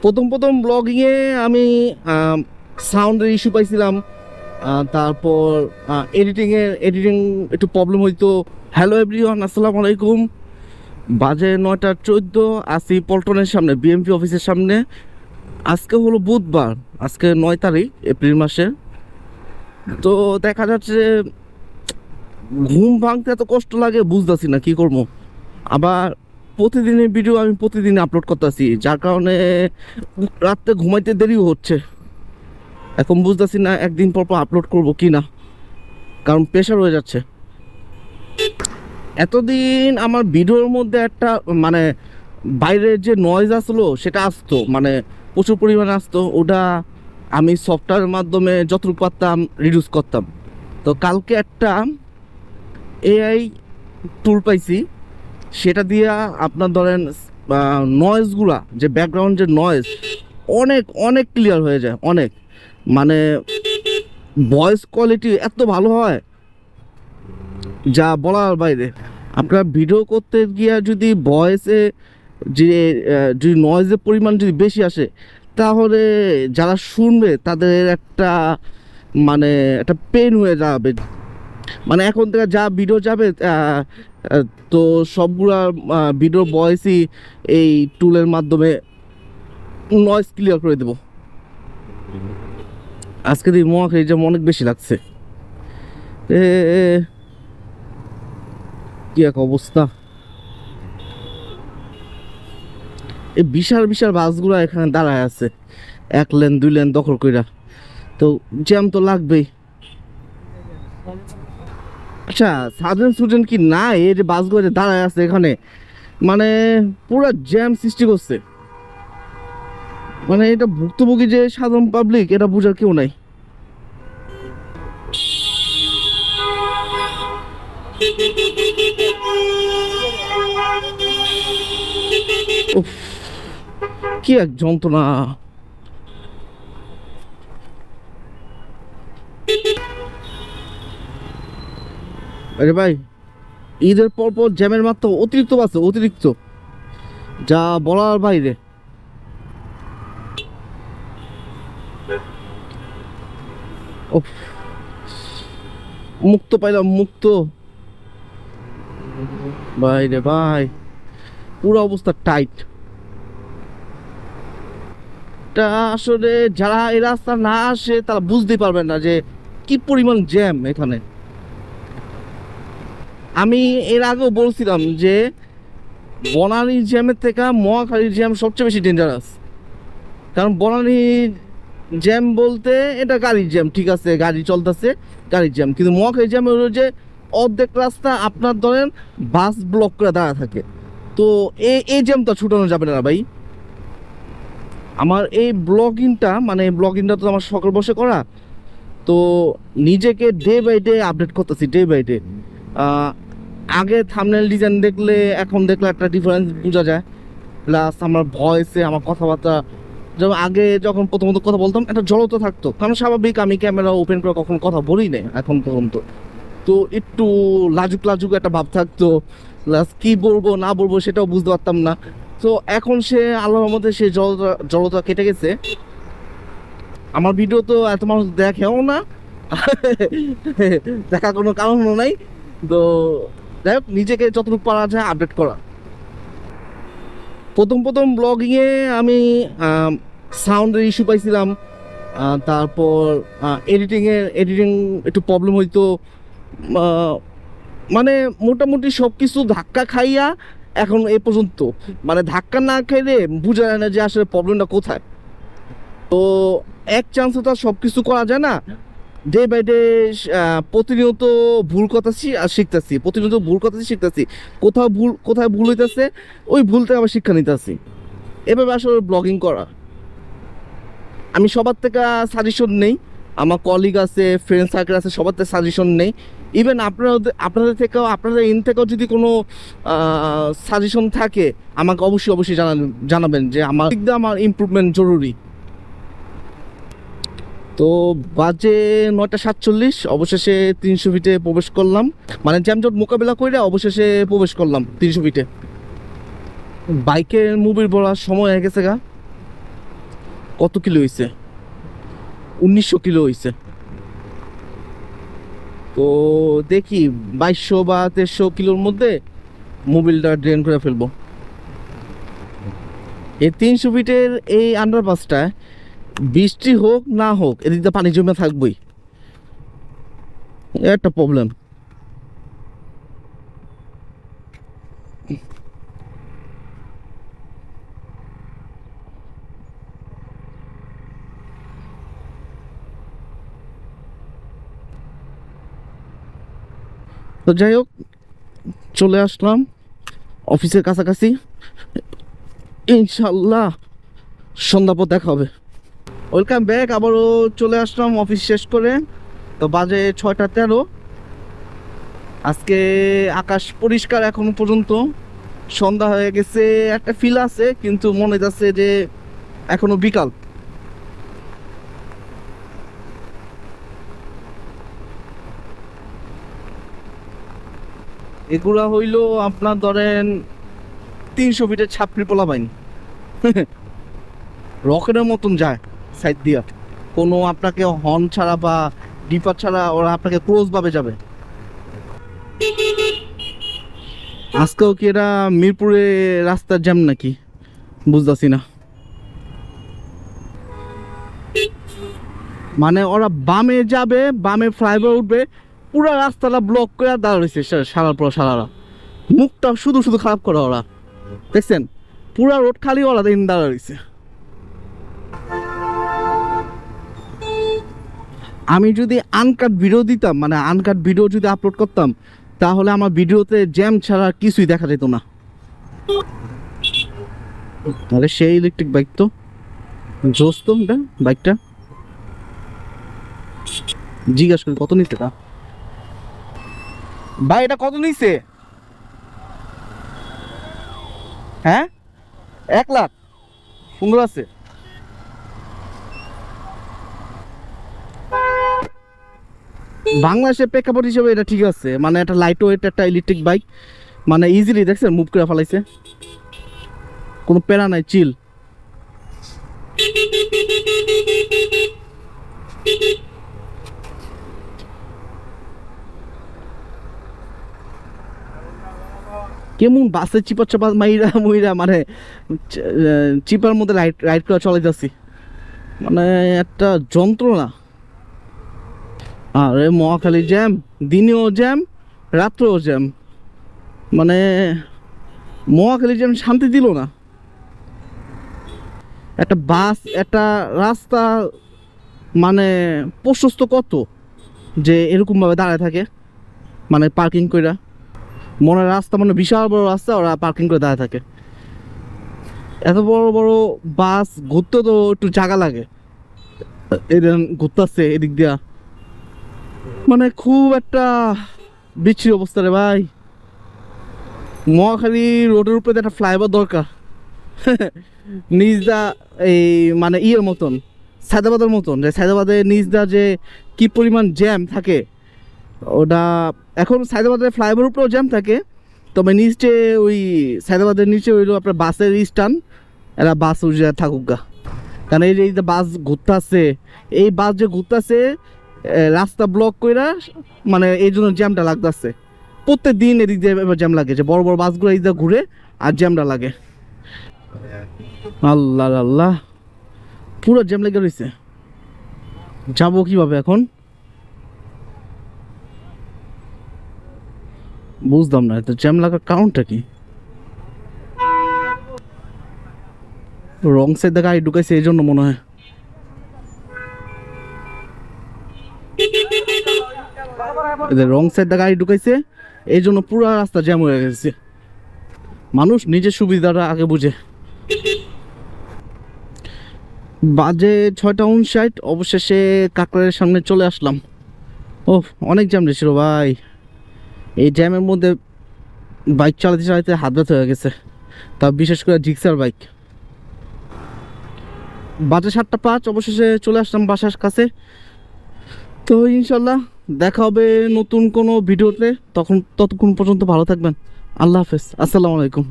প্রথম ব্লগিংয়ে আমি সাউন্ডের ইস্যু পাইছিলাম, তারপর এডিটিং একটু প্রবলেম হইতো। হ্যালো এভরিওয়ান, আসসালামু আলাইকুম। বাজে 9:14, আসি পল্টনের সামনে, বিএমপি অফিসের সামনে। আজকে হলো বুধবার, আজকে 9 তারিখ এপ্রিল মাসের। তো দেখা যাচ্ছে ঘুম ভাঙতে এত কষ্ট লাগে, বুঝতেছি না কি করবো। আবার প্রতিদিনের ভিডিও আমি প্রতিদিন আপলোড করতেছি, যার কারণে রাত্রে ঘুমাইতে দেরিও হচ্ছে। এখন বুঝতেছি না একদিন পর পর আপলোড করবো কি না, কারণ প্রেশার হয়ে যাচ্ছে। এতদিন আমার ভিডিওর মধ্যে একটা মানে বাইরের যে নয়েজ আসলো সেটা আসতো, মানে প্রচুর পরিমাণে আসতো। ওটা আমি সফটওয়্যারের মাধ্যমে যতটুকু পারতাম রিডিউস করতাম। তো কালকে একটা এআই টুল পাইছি, সেটা দিয়া আপনার ধরেন নয়েজগুলা, যে ব্যাকগ্রাউন্ড যে নয়েজ, অনেক অনেক ক্লিয়ার হয়ে যায়। অনেক মানে ভয়েস কোয়ালিটি এত ভালো হয় যা বলার বাইরে। আপনার ভিডিও করতে গিয়া যদি ভয়েসে যে যদি নয়েজের পরিমাণ যদি বেশি আসে, তাহলে যারা শুনবে তাদের একটা মানে একটা পেন হয়ে যাবে। মানে এখন থেকে যা ভিডিও যাবে তো সবগুলা ভিডিওর ভয়েসই এই টুলের মাধ্যমে নয়েজ ক্লিয়ার করে দেব। আজকে এই মহাখালী যেমন অনেক বেশি লাগছে, কি এক অবস্থা। এই বিশাল বিশাল বাসগুলো এখানে দাঁড়ায় আছে, 1 লেন 2 লেন দখল কইরা। তো জ্যাম তো লাগবেই। আচ্ছা, সাধারণ স্টুডেন্ট কি না, এই যে বাসগুলো যে দাঁড়ায় আছে এখানে, মানে পুরো জ্যাম সৃষ্টি করছে। মানে এটা ভুক্তভোগী যে সাধারণ পাবলিক, এটা বোঝার কেউ নাই। উফ, কি এক যন্ত্রণা। আরে ভাই, ঈদের পর পর জ্যামের মাত্রা অতিরিক্ত বাড়ছে, অতিরিক্ত, যা বলার বাইরে। উফ, মুক্ত পাইলাম, মুক্ত। ভাই রে ভাই, পুরো অবস্থা টাইট। এটা আসলে যারা এই রাস্তা না আসে তারা বুঝতে পারবেন না যে কি পরিমাণ জ্যাম এখানে। আমি এর আগেও বলছিলাম যে বনানী জ্যামের থেকে মহাখালীর জ্যাম সবচেয়ে বেশি ডেঞ্জারাস। কারণ বনানী জ্যাম বলতে এটা গাড়ির জ্যাম, ঠিক আছে, গাড়ি চলতেছে, গাড়ির জ্যাম। কিন্তু মহাখালী জ্যাম হলো যে অর্ধেক রাস্তা আপনার ধরেন বাস ব্লক করে দাঁড়া থাকে। তো এই জ্যামটা ছুটানো যাবে না ভাই। আমার এই ব্লগিংটা তো আমার শখের বসে করা। তো নিজেকে ডে বাই ডে আপডেট করতেছি, ডে বাই ডে। আগে থাম্বনেল ডিজাইন দেখলে এখন দেখলে একটা ডিফারেন্স বোঝা যায়। প্লাস আমার ভয়েসে, আমার কথাবার্তা, যেমন আগে যখন প্রথমত কথা বলতাম একটা জড়তা থাকতো, কারণ স্বাভাবিক আমি ক্যামেরা ওপেন করে কখনো কথা বলি না এখন পর্যন্ত। তো একটু লাজুক লাজুক একটা ভাব থাকতো, প্লাস কি বলবো না বলবো সেটাও বুঝতে পারতাম না। তো এখন সে আল্লাহর মধ্যে সে জড়তা কেটে গেছে। আমার ভিডিও তো এত মানুষ দেখেও না, দেখা কোনো কারণও নাই। তো যাই হোক, নিজেকে যতটুকু পারা যায় আপডেট করা। প্রথম ব্লগিংয়ে আমি সাউন্ডের ইস্যু পাইছিলাম, তারপর এডিটিং একটু প্রবলেম হইতো। মানে মোটামুটি সব কিছু ধাক্কা খাইয়া এখন এ পর্যন্ত, মানে ধাক্কা না খাইলে বোঝা যায় না যে আসলে প্রবলেমটা কোথায়। তো এক চান্সে তো সব কিছু করা যায় না। ডে বাই ডে প্রতিনিয়ত ভুল কথা শিখতেছি, প্রতিনিয়ত ভুল কথা শিখতেছি। কোথায় ভুল হইতেছে, ওই ভুল থেকে আবার শিক্ষা নিতেছি। এভাবে আসলে ব্লগিং করা। আমি সবার থেকে সাজেশন নেই, আমার কলিগ আছে, ফ্রেন্ড সার্কেল আছে, সবার থেকে সাজেশন নেই। ইভেন আপনাদের থেকেও যদি কোনো সাজেশন থাকে আমাকে অবশ্যই জানাবেন যে আমার দিক দিয়ে আমার ইমপ্রুভমেন্ট জরুরি। তো বাজে 9:47, অবশেষে 300 ফিটে প্রবেশ করলাম, মানে জ্যামজট মোকাবেলা করে অবশেষে প্রবেশ করলাম 300 ফিটে। বাইকের মুভির বলার সময় হয়ে গেছে গা। কত কিলো হয়েছে, 1900 কিলো হয়েছে। তো দেখি 2200 বা 2300 কিলোর মধ্যে মোবিলটা ড্রেন করে ফেলবো। এই 300 ফিটের এই আন্ডারপাসটা বৃষ্টি হোক না হোক এদিক দিয়ে পানি জমে থাকবেই, একটা প্রবলেম। তো যাই হোক, চলে আসলাম অফিসের কাছাকাছি, ইনশাল্লাহ সন্ধ্যা পর দেখা হবে। ওয়েলকাম ব্যাক, আবারও চলে আসলাম অফিস শেষ করে। তো বাজে 6টা 13। আজকে আকাশ পরিষ্কার এখনো পর্যন্ত, সন্ধ্যা হয়ে গেছে একটা ফিল আছে, কিন্তু মনে যাচ্ছে যে এখনো বিকাল। এগুলা হইলো আপনার ধরেন 300 ফিটের ছাপড়ি পোলা বাইন, রকেটের মতন যায় সাইড দিয়া, কোনো আপনাকে হর্ন ছাড়া বা ডিপার ছাড়া ওরা আপনাকে ক্লোজ ভাবে যাবে। আজকেও কি এরা মিরপুরে রাস্তার জ্যাম নাকি বুঝতেছি না। মানে ওরা বামে যাবে, বামে ফ্লাইওভার উঠবে, পুরো রাস্তাটা ব্লক করে দাঁড়া রয়েছে সারার পর সারারা, মুখটা শুধু শুধু খারাপ করে ওরা, দেখছেন পুরা রোড খালি ওরা দিন দাঁড়া রয়েছে। আমি যদি আনকাট ভিডিও দিতাম, মানে আনকাট ভিডিও যদি আপলোড করতাম, তাহলে আমার ভিডিওতে জ্যাম ছাড়া কিছুই দেখা যেত না। তাহলে সেই ইলেকট্রিক বাইক তো জোস তো এটা, বাইকটা জিজ্ঞাসা করি কত নিচ্ছে তা। ভাই এটা কত নিচ্ছে? হ্যাঁ 1 লাখ সুন্দর আছে। বাংলাদেশের প্রেক্ষাপট হিসেবে এটা ঠিক আছে, মানে একটা লাইট ওয়েট একটা ইলেকট্রিক বাইক, মানে ইজিলি দেখছেন মুভ করে ফেলাইছে, কোনো প্যারা নাই, চিল। কেমন বাসে চিপা চাপা মাইরা মুইরা, মানে চিপার মধ্যে রাইড করে চলে যাচ্ছি, মানে একটা যন্ত্রণা। আরে মহাখালী জ্যাম, দিনেও জ্যাম রাত্রেও জ্যাম, মানে মহাখালী জ্যাম শান্তি দিল না। একটা বাস একটা রাস্তা মানে প্রশস্ত কত যে এরকমভাবে দাঁড়ায় থাকে, মানে পার্কিং কইরা, মনে রাস্তা মানে বিশাল বড় রাস্তা, ওরা পার্কিং করে দাঁড়ায় থাকে। এত বড় বড় বাস ঘুরতে তো একটু জায়গা লাগে, এদের ঘুরতেছে এদিক দিয়া, মানে খুব একটা বিচ্ছিরি অবস্থা রে ভাই। মহাখালী রোডের উপরে একটা ফ্লাইওভার দরকার, নিজদা এই মানে ইয়ের মতন, সায়দাবাদের মতন, যে সায়দাবাদের নিজদা যে কি পরিমাণ জ্যাম থাকে ওটা, এখন সায়দাবাদের ফ্লাইওভার উপরেও জ্যাম থাকে, তবে নিচে ওই সায়দাবাদের নিচে হইলো আপনার বাসের স্ট্যান্ড, এরা বাস উঠে থাকুক গা, কারণ এই যে বাস ঘুরতেছে, এই বাস যে ঘুরতেছে রাস্তা ব্লক কইরা, মানে এই জন্য জ্যামটা লাগতেছে প্রত্যেক দিন, এদিক দিয়ে জ্যাম লাগে, যে বড় বড় বাসগুলো এই ঘুরে আর জ্যামটা লাগে। আল্লাহ আল্লাহ, পুরো জ্যাম লেগে রয়েছে, যাবো কিভাবে এখন বুঝলাম না, তো জ্যাম লাগার কারণটা কি? রং সাইড গাড়ি ঢুকাইছে এই জন্য মনে হয়। রং সাইড গাড়ি ঢুকাইছে এই জন্য পুরো রাস্তা জ্যাম হয়ে গেছে। মানুষ নিজের সুবিধাটা আগে বুঝে। বাজে 6টা 59, অবশেষে কাকরাইলের সামনে চলে আসলাম। ও অনেক জ্যাম ছিল ভাই, এই জ্যামের মধ্যে বাইক চালাতে চালাতে হাত ব্যথা হয়ে গেছে, তা বিশেষ করে জিক্সার বাইক। বাজে 7টা 5, অবশেষে চলে আসলাম বাসার কাছে। তো ইনশাল্লাহ দেখা হবে নতুন কোনো ভিডিওতে, ততক্ষণ পর্যন্ত ভালো থাকবেন। আল্লাহ হাফেজ, আসসালামু আলাইকুম।